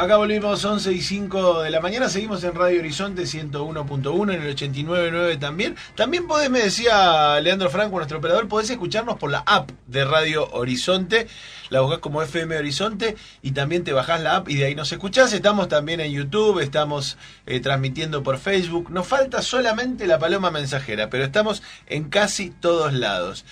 Acá volvimos 11:05 de la mañana, seguimos en Radio Horizonte 101.1, en el 89.9 también. También podés, me decía Leandro Franco, nuestro operador, podés escucharnos por la app de Radio Horizonte, la buscás como FM Horizonte y también te bajás la app y de ahí nos escuchás. Estamos también en YouTube, estamos transmitiendo por Facebook. Nos falta solamente la paloma mensajera, pero estamos en casi todos lados.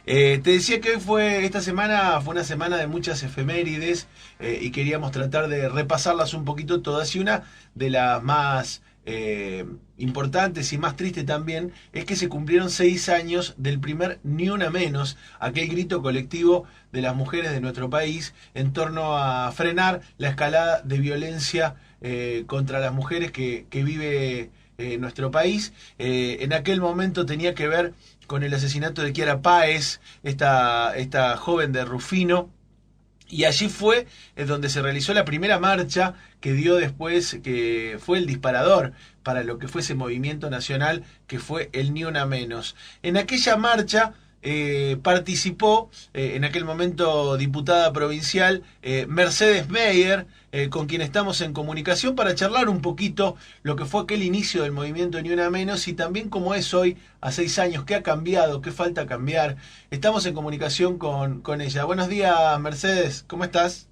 Te decía que esta semana fue una semana de muchas efemérides y queríamos tratar de repasarlas un poquito todas, y una de las más importantes y más triste también es que se cumplieron 6 años del primer Ni Una Menos, aquel grito colectivo de las mujeres de nuestro país en torno a frenar la escalada de violencia contra las mujeres que vive nuestro país. En aquel momento tenía que ver con el asesinato de Kiara Páez, esta joven de Rufino, y allí fue donde se realizó la primera marcha que dio después, que fue el disparador para lo que fue ese movimiento nacional, que fue el Ni Una Menos. En aquella marcha participó en aquel momento diputada provincial Mercedes Meyer, con quien estamos en comunicación para charlar un poquito lo que fue aquel inicio del movimiento Ni Una Menos y también cómo es hoy a 6 años, qué ha cambiado, qué falta cambiar. Estamos en comunicación con ella. Buenos días, Mercedes, ¿cómo estás?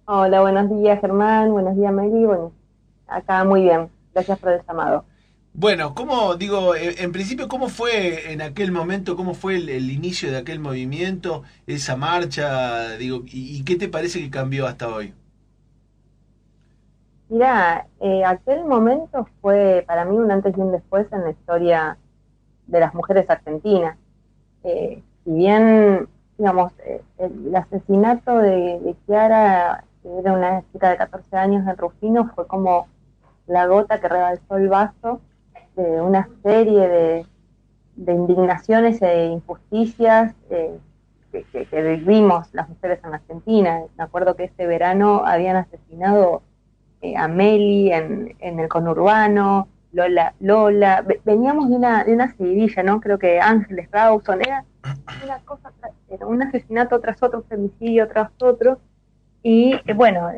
Hola, buenos días Germán, buenos días Mary. Bueno, acá muy bien, gracias por el llamado. Bueno, ¿cómo, digo, en principio, cómo fue en aquel momento, cómo fue el inicio de aquel movimiento, esa marcha, digo, y qué te parece que cambió hasta hoy? Mirá, aquel momento fue para mí un antes y un después en la historia de las mujeres argentinas. Si bien, digamos, el asesinato de Kiara, que era una chica de 14 años en Rufino, fue como la gota que rebalsó el vaso de una serie de indignaciones e injusticias que vivimos las mujeres en Argentina. Me acuerdo que este verano habían asesinado a Meli en el conurbano, Lola, veníamos de una seguidilla, ¿no? Creo que Ángeles Rawson, era una cosa, era un asesinato tras otro, un femicidio tras otro, y bueno,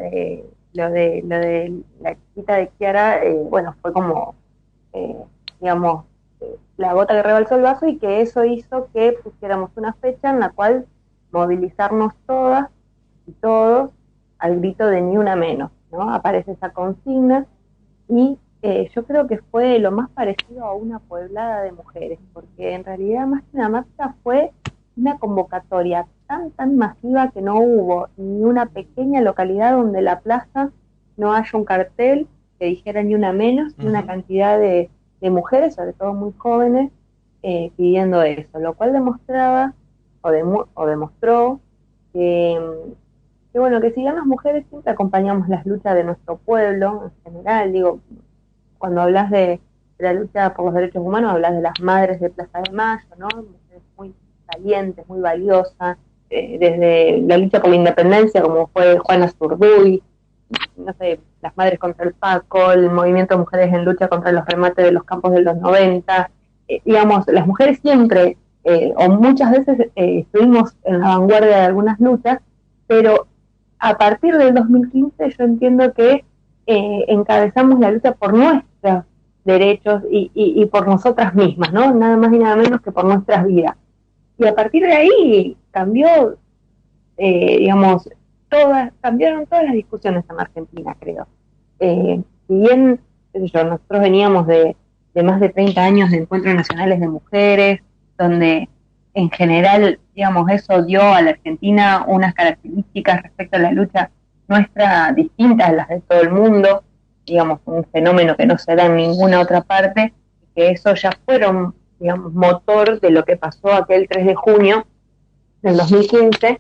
lo de la chiquita de Kiara, bueno, fue como, eh, digamos, la gota que rebalsó el vaso, y que eso hizo que pusiéramos una fecha en la cual movilizarnos todas y todos al grito de Ni Una Menos, ¿no? Aparece esa consigna y yo creo que fue lo más parecido a una pueblada de mujeres, porque en realidad más que una marcha fue una convocatoria tan masiva que no hubo ni una pequeña localidad donde la plaza no haya un cartel que dijera Ni Una Menos, y una cantidad de mujeres, sobre todo muy jóvenes, pidiendo eso, lo cual demostraba o demostró que, que bueno, que si bien las mujeres siempre acompañamos las luchas de nuestro pueblo en general, digo, cuando hablas de la lucha por los derechos humanos, hablas de las madres de Plaza de Mayo, ¿no? Mujeres muy valientes, muy valiosas, desde la lucha por la independencia, como fue Juana Zurduy, no sé, las madres contra el Paco, el movimiento de mujeres en lucha contra los remates de los campos de los 90, digamos, las mujeres siempre, o muchas veces, estuvimos en la vanguardia de algunas luchas, pero a partir del 2015 yo entiendo que encabezamos la lucha por nuestros derechos y por nosotras mismas, ¿no? Nada más y nada menos que por nuestras vidas. Y a partir de ahí cambió, digamos, cambiaron todas las discusiones en Argentina, creo. Si bien, qué sé yo, nosotros veníamos de más de 30 años de encuentros nacionales de mujeres, donde en general, digamos, eso dio a la Argentina unas características respecto a la lucha nuestra distintas a las de todo el mundo, digamos, un fenómeno que no se da en ninguna otra parte, y que eso ya fueron, digamos, motor de lo que pasó aquel 3 de junio del 2015,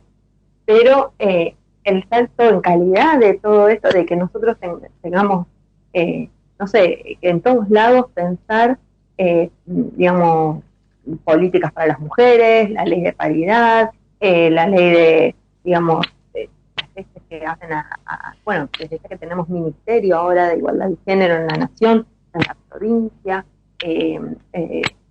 pero el salto en calidad de todo esto, de que nosotros tengamos, no sé, en todos lados pensar, digamos, políticas para las mujeres, la ley de paridad, la ley de, digamos, las leyes que hacen bueno, desde que tenemos ministerio ahora de igualdad de género en la nación, en la provincia,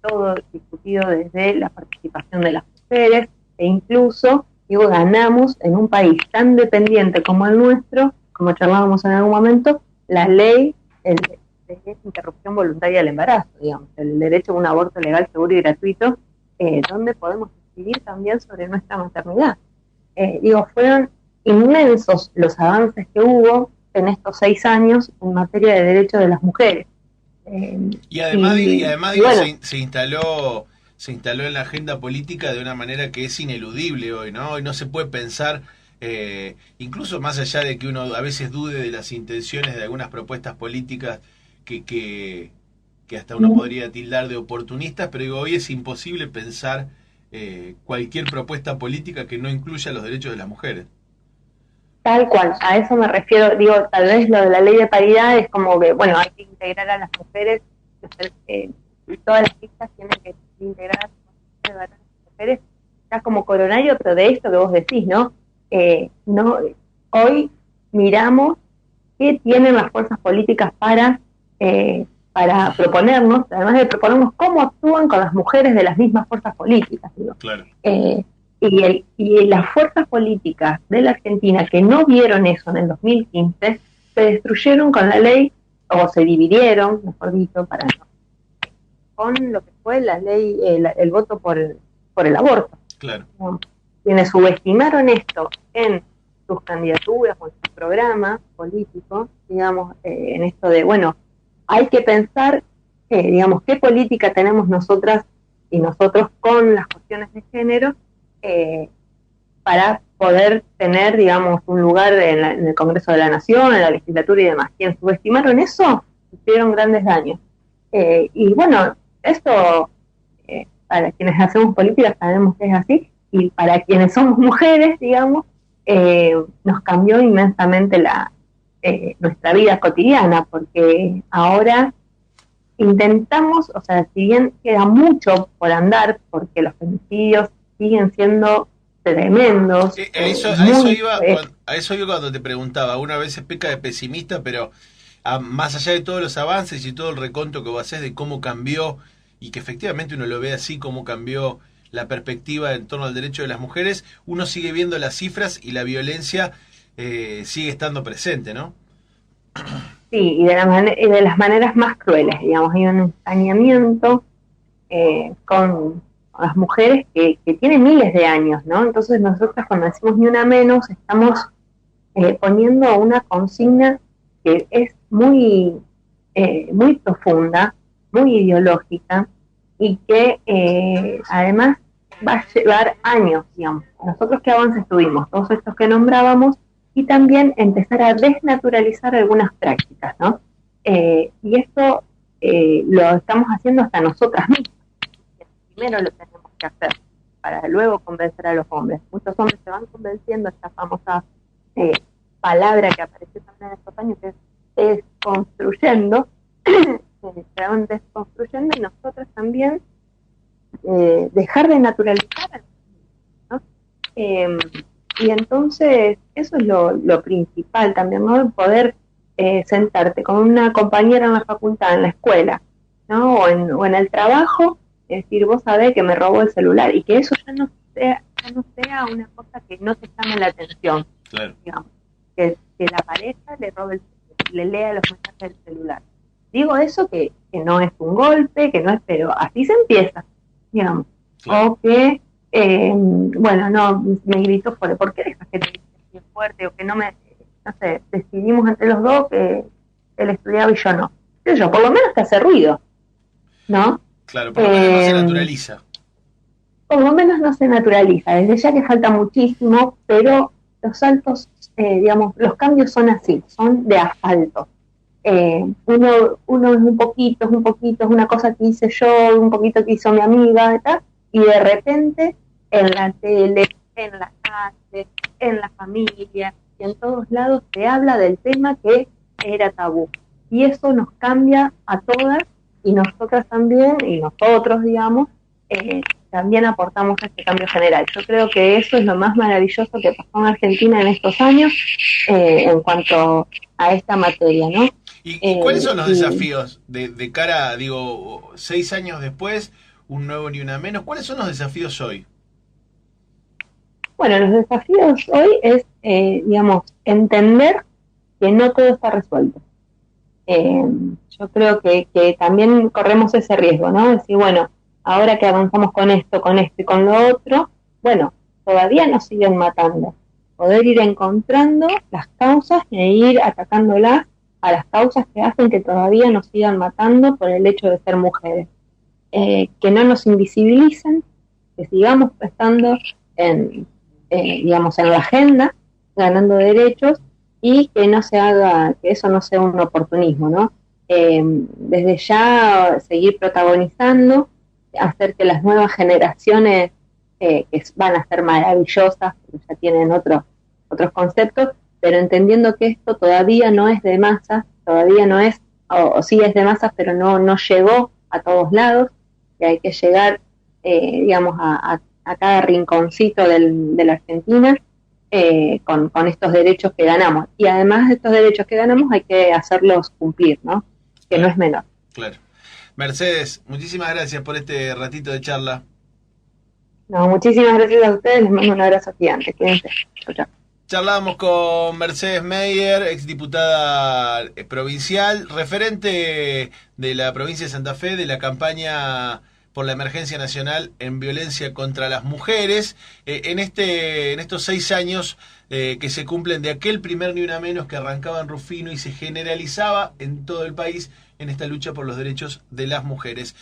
todo discutido desde la participación de las mujeres, e incluso, digo, ganamos en un país tan dependiente como el nuestro como charlábamos en algún momento, la ley de interrupción voluntaria del embarazo, digamos, el derecho a un aborto legal, seguro y gratuito, donde podemos decidir también sobre nuestra maternidad. Fueron inmensos los avances que hubo en estos 6 años en materia de derechos de las mujeres. Y además, bueno, se instaló en la agenda política de una manera que es ineludible hoy, ¿no? Hoy no se puede pensar, incluso más allá de que uno a veces dude de las intenciones de algunas propuestas políticas que hasta uno podría tildar de oportunistas, pero digo, hoy es imposible pensar cualquier propuesta política que no incluya los derechos de las mujeres. Tal cual, a eso me refiero, tal vez lo de la ley de paridad es como que, bueno, hay que integrar a las mujeres, todas las listas tienen que integrar a las mujeres, está como coronario, pero de esto que vos decís, ¿no? Hoy miramos qué tienen las fuerzas políticas para proponernos, además de proponernos cómo actúan con las mujeres de las mismas fuerzas políticas, digo. Claro. Y las fuerzas políticas de la Argentina que no vieron eso en el 2015 se destruyeron con la ley, o se dividieron, mejor dicho, con lo que fue la ley, el voto por el aborto. Claro. Quienes subestimaron esto en sus candidaturas o en su programa político, digamos, en esto de, bueno, hay que pensar, qué política tenemos nosotras y nosotros con las cuestiones de género, para poder tener, digamos, un lugar en el Congreso de la Nación, en la legislatura y demás. Quienes subestimaron eso, sufrieron grandes daños. Y bueno, esto, para quienes hacemos política sabemos que es así, y para quienes somos mujeres, digamos, nos cambió inmensamente nuestra vida cotidiana, porque ahora intentamos, o sea, si bien queda mucho por andar, porque los femicidios siguen siendo tremendos. A eso iba cuando te preguntaba. Una vez se peca de pesimista, pero más allá de todos los avances y todo el reconto que vos hacés de cómo cambió, y que efectivamente uno lo ve así, cómo cambió la perspectiva en torno al derecho de las mujeres, uno sigue viendo las cifras y la violencia sigue estando presente, ¿no? Sí, y de las maneras más crueles, digamos. Hay un ensañamiento con las mujeres que tienen miles de años, ¿no? Entonces nosotros cuando decimos ni una menos estamos poniendo una consigna que es muy profunda, muy ideológica y que además va a llevar años, digamos. Nosotros qué avances tuvimos, todos estos que nombrábamos, y también empezar a desnaturalizar algunas prácticas, ¿no? Y esto lo estamos haciendo hasta nosotras mismas. Primero lo tenemos que hacer para luego convencer a los hombres. Muchos hombres se van convenciendo, esta famosa palabra que apareció también en estos años, que es desconstruyendo, se van desconstruyendo, y nosotros también dejar de naturalizar, ¿no? Y entonces eso es lo principal también, ¿no? Poder sentarte con una compañera en la facultad, en la escuela, ¿no? O en el trabajo, es decir, vos sabés que me robó el celular, y que eso ya no sea una cosa que no te llame la atención. Claro. Digamos, que la pareja le lea los mensajes del celular. Digo eso que no es un golpe, que no es, pero así se empieza, digamos. Claro. O que, bueno, no, me gritó ¿por qué dejas que te grite fuerte? O que no sé, decidimos entre los dos que él estudiaba y yo no. Yo, por lo menos te hace ruido, ¿no? Claro, por lo menos no se naturaliza. Por lo menos no se naturaliza, desde ya que falta muchísimo, pero los saltos, digamos, los cambios son así, son de asfalto. Uno es un poquito, es una cosa que hice yo, un poquito que hizo mi amiga, ¿tá? Y de repente en la tele, en la calle, en la familia, y en todos lados se habla del tema que era tabú. Y eso nos cambia a todas, y nosotras también, y nosotros, digamos, también aportamos a este cambio general. Yo creo que eso es lo más maravilloso que pasó en Argentina en estos años en cuanto a esta materia, ¿no? ¿Y cuáles son los desafíos de cara, 6 años después, un nuevo ni una menos? ¿Cuáles son los desafíos hoy? Bueno, los desafíos hoy es, digamos, entender que no todo está resuelto. Yo creo que también corremos ese riesgo, ¿no? Decir, bueno, ahora que avanzamos con esto y con lo otro, bueno, todavía nos siguen matando. Poder ir encontrando las causas e ir atacándolas a las causas que hacen que todavía nos sigan matando por el hecho de ser mujeres. Que no nos invisibilicen, que sigamos estando digamos, en la agenda, ganando derechos, y que no se haga, que eso no sea un oportunismo, ¿no? Desde ya seguir protagonizando, hacer que las nuevas generaciones, que van a ser maravillosas, porque ya tienen otros conceptos, pero entendiendo que esto todavía no es de masas, todavía no es, o sí es de masas, pero no llegó a todos lados, que hay que llegar, digamos, a cada rinconcito de la Argentina, con estos derechos que ganamos. Y además de estos derechos que ganamos hay que hacerlos cumplir, ¿no? Que no es menor. Claro. Mercedes, muchísimas gracias por este ratito de charla. No, muchísimas gracias a ustedes, les mando un abrazo gigante. Cuídense. Chau, chau. Charlábamos con Mercedes Meyer, exdiputada provincial, referente de la provincia de Santa Fe de la campaña por la emergencia nacional en violencia contra las mujeres, en estos 6 años que se cumplen de aquel primer Ni Una Menos que arrancaba en Rufino y se generalizaba en todo el país en esta lucha por los derechos de las mujeres.